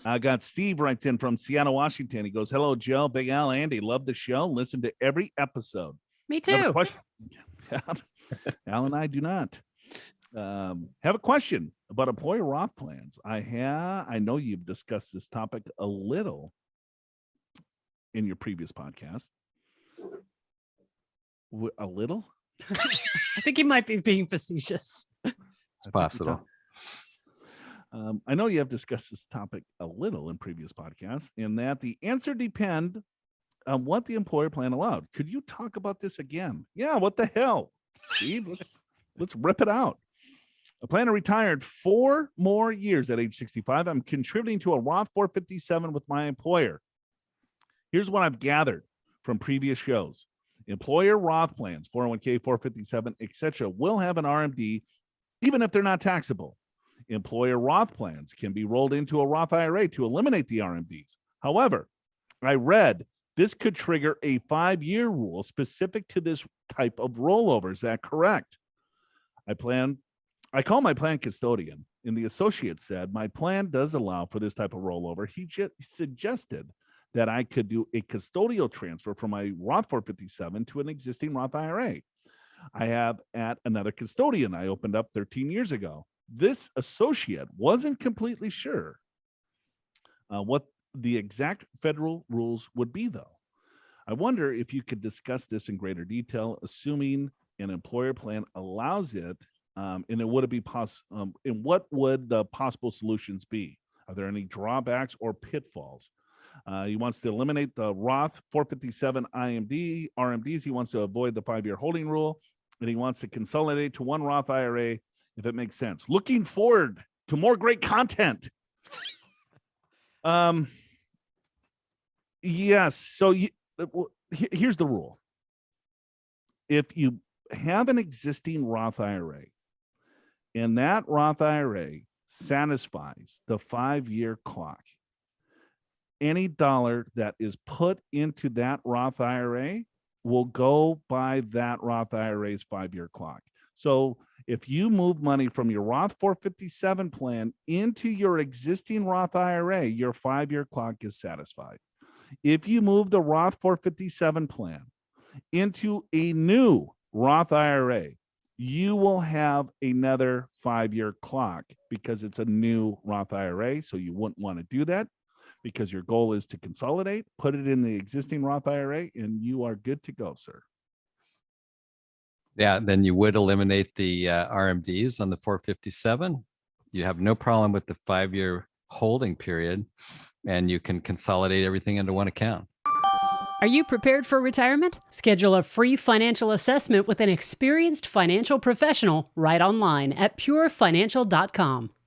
I got Steve writes in from Seattle, Washington. He goes, hello, Joe, Big Al, Andy. Love the show. Listen to every episode. Me Have a too. question. Al and I do not. Have a question about employer Roth plans. I know you've discussed this topic a little in your previous podcast. A little? I think he might be being facetious. It's possible. I know you have discussed this topic a little in previous podcasts, and that the answer depend on what the employer plan allowed. Could you talk about this again? Yeah, what the hell? Steve, let's rip it out. I plan to retire 4 more years at age 65. I'm contributing to a Roth 457 with my employer. Here's what I've gathered from previous shows. Employer Roth plans, 401k, 457, etc., will have an RMD even if they're not taxable. Employer Roth plans can be rolled into a Roth IRA to eliminate the RMDs. However, I read this could trigger a 5-year rule specific to this type of rollover. Is that correct? I call my plan custodian, and the associate said my plan does allow for this type of rollover. He just suggested that I could do a custodial transfer from my Roth 457 to an existing Roth IRA. I have at another custodian I opened up 13 years ago. This associate wasn't completely sure what the exact federal rules would be, though. I wonder if you could discuss this in greater detail, assuming an employer plan allows it, and it would it be and what would the possible solutions be? Are there any drawbacks or pitfalls? He wants to eliminate the Roth 457 RMDs. He wants to avoid the 5-year holding rule, and he wants to consolidate to one Roth IRA if it makes sense. Looking forward to more great content. Yes. So here's the rule. If you have an existing Roth IRA and that Roth IRA satisfies the 5-year clock, any dollar that is put into that Roth IRA will go by that Roth IRA's 5-year clock. So if you move money from your Roth 457 plan into your existing Roth IRA, your 5-year clock is satisfied. If you move the Roth 457 plan into a new Roth IRA, you will have another 5-year clock because it's a new Roth IRA. So you wouldn't want to do that because your goal is to consolidate, put it in the existing Roth IRA, and you are good to go, sir. Yeah, then you would eliminate the RMDs on the 457. You have no problem with the 5-year holding period, and you can consolidate everything into one account. Are you prepared for retirement? Schedule a free financial assessment with an experienced financial professional right online at purefinancial.com.